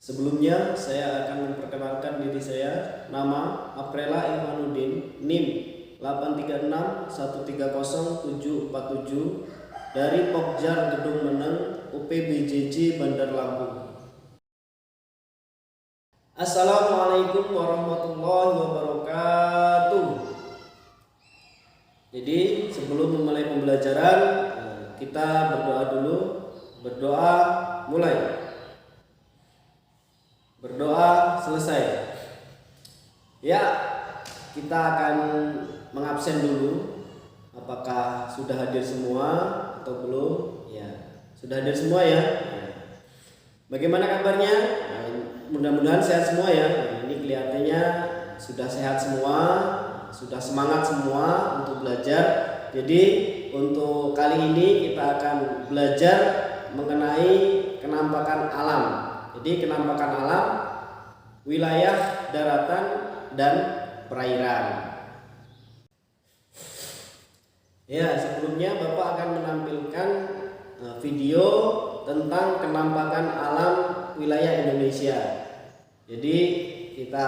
Sebelumnya saya akan memperkenalkan diri saya. Nama Aprela Ivanuddin, NIM 836130747 dari Pokjar Gedung Meneng, UPBJJ Bandar Lampung. Assalamualaikum warahmatullahi wabarakatuh. Jadi sebelum memulai pembelajaran, kita berdoa dulu. Berdoa mulai. Berdoa selesai. Ya, kita akan mengabsen dulu. Apakah sudah hadir semua atau belum? Ya, sudah hadir semua ya. Bagaimana kabarnya? Mudah-mudahan sehat semua ya. Ini kelihatannya sudah sehat semua, sudah semangat semua untuk belajar. Jadi untuk kali ini kita akan belajar mengenai kenampakan alam. Jadi kenampakan alam, wilayah daratan dan perairan. Ya, sebelumnya Bapak akan menampilkan video tentang kenampakan alam wilayah Indonesia. Jadi kita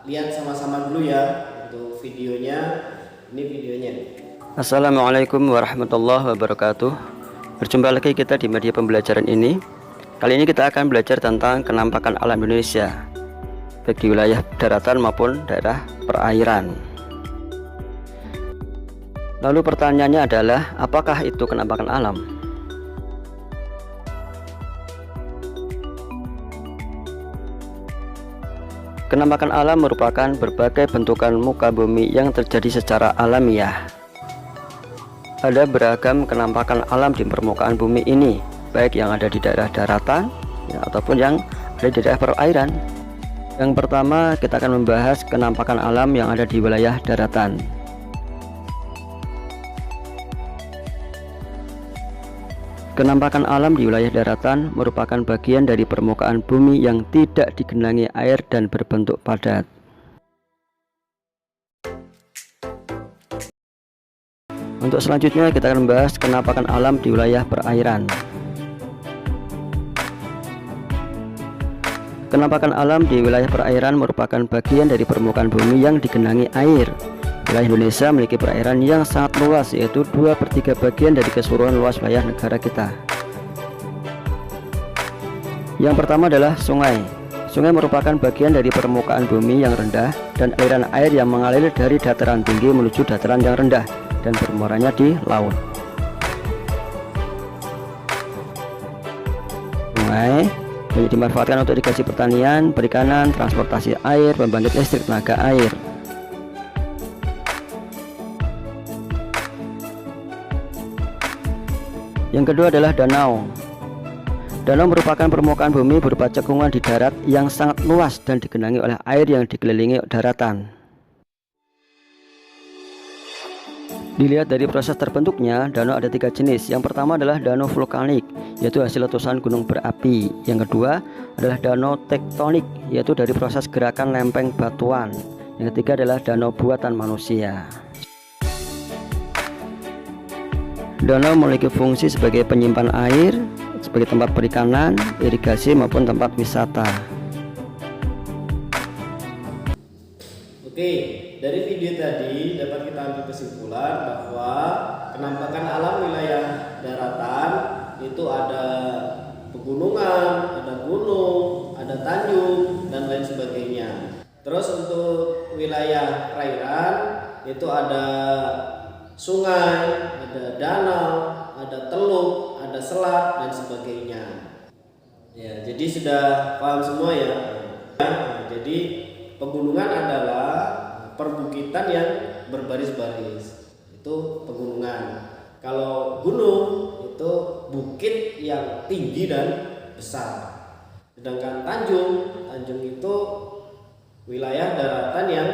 lihat sama-sama dulu ya untuk videonya. Ini videonya. Assalamualaikum warahmatullahi wabarakatuh. Berjumpa lagi kita di media pembelajaran ini. Kali ini kita akan belajar tentang kenampakan alam Indonesia bagi wilayah daratan maupun daerah perairan. Lalu pertanyaannya adalah, apakah itu kenampakan alam? Kenampakan alam merupakan berbagai bentukan muka bumi yang terjadi secara alamiah. Ada beragam kenampakan alam di permukaan bumi ini, baik yang ada di daerah daratan ya, ataupun yang ada di daerah perairan. Yang pertama, kita akan membahas kenampakan alam yang ada di wilayah daratan. Kenampakan alam di wilayah daratan merupakan bagian dari permukaan bumi yang tidak digenangi air dan berbentuk padat. Untuk selanjutnya kita akan membahas kenampakan alam di wilayah perairan. Kenampakan alam di wilayah perairan merupakan bagian dari permukaan bumi yang digenangi air. Wilayah Indonesia memiliki perairan yang sangat luas, yaitu 2/3 bagian dari keseluruhan luas wilayah negara kita. Yang pertama adalah sungai. Sungai merupakan bagian dari permukaan bumi yang rendah dan aliran air yang mengalir dari dataran tinggi menuju dataran yang rendah dan bermuaranya di laut. Sungai dimanfaatkan untuk irigasi pertanian, perikanan, transportasi air, pembangkit listrik tenaga air. Yang kedua adalah danau. Danau merupakan permukaan bumi berupa cekungan di darat yang sangat luas dan digenangi oleh air yang dikelilingi daratan. Dilihat dari proses terbentuknya, danau ada 3 jenis. Yang pertama adalah danau vulkanik, yaitu hasil letusan gunung berapi. Yang kedua adalah danau tektonik, yaitu dari proses gerakan lempeng batuan. Yang ketiga adalah danau buatan manusia. Danau memiliki fungsi sebagai penyimpan air, sebagai tempat perikanan, irigasi maupun tempat wisata. Oke, dari video tadi dapat kita ambil kesimpulan bahwa kenampakan alam wilayah daratan itu ada pegunungan, ada gunung, ada tanjung, dan lain sebagainya. Terus untuk wilayah perairan itu ada sungai, ada danau, ada teluk, ada selat, dan sebagainya. Ya, jadi sudah paham semua ya. Jadi pegunungan adalah perbukitan yang berbaris-baris, itu pegunungan. Kalau gunung itu bukit yang tinggi dan besar. Sedangkan tanjung itu wilayah daratan yang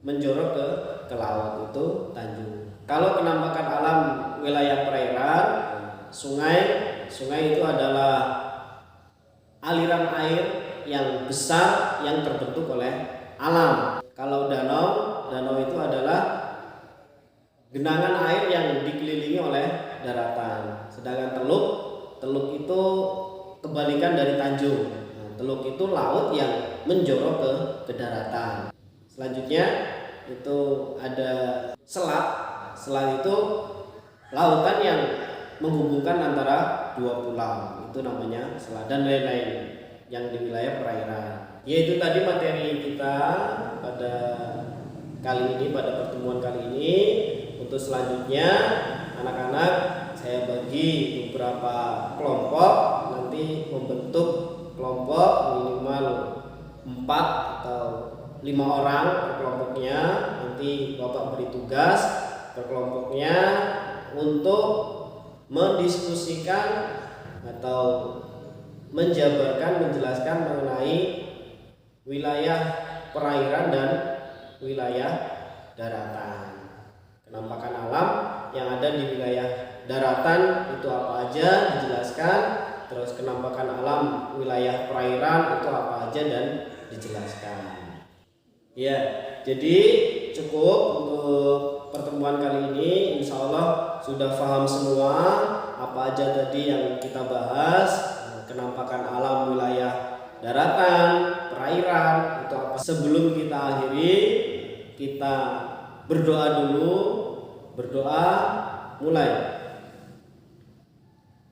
menjorok ke laut, itu tanjung. Kalau kenampakan alam wilayah perairan, sungai itu adalah aliran air yang besar yang terbentuk oleh alam. Kalau danau itu adalah genangan air yang dikelilingi oleh daratan. Sedangkan teluk itu kebalikan dari tanjung. itu laut yang menjorok ke daratan. Selanjutnya itu ada selat. Selat itu lautan yang menghubungkan antara dua pulau, itu namanya selat, dan lain-lain yang di wilayah perairan. Yaitu tadi materi kita pada kali ini, pada pertemuan kali ini. Untuk selanjutnya anak-anak saya bagi beberapa kelompok, nanti membentuk kelompok minimal 4 atau 5 orang per kelompoknya. Nanti Bapak beri tugas per kelompoknya untuk mendiskusikan atau menjabarkan, menjelaskan mengenai wilayah perairan dan wilayah daratan. Penampakan alam yang ada di wilayah daratan itu apa aja dijelaskan, terus penampakan alam wilayah perairan itu apa aja dan dijelaskan. Ya, jadi cukup untuk pertemuan kali ini. Insya Allah sudah paham semua apa aja tadi yang kita bahas. Penampakan alam wilayah daratan, perairan itu apa. Sebelum kita akhiri, kita berdoa dulu. Berdoa mulai,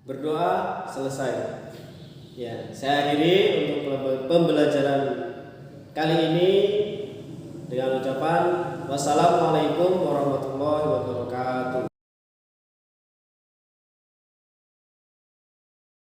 berdoa selesai. Ya, saya akhiri untuk pembelajaran kali ini dengan ucapan wassalamualaikum warahmatullahi wabarakatuh.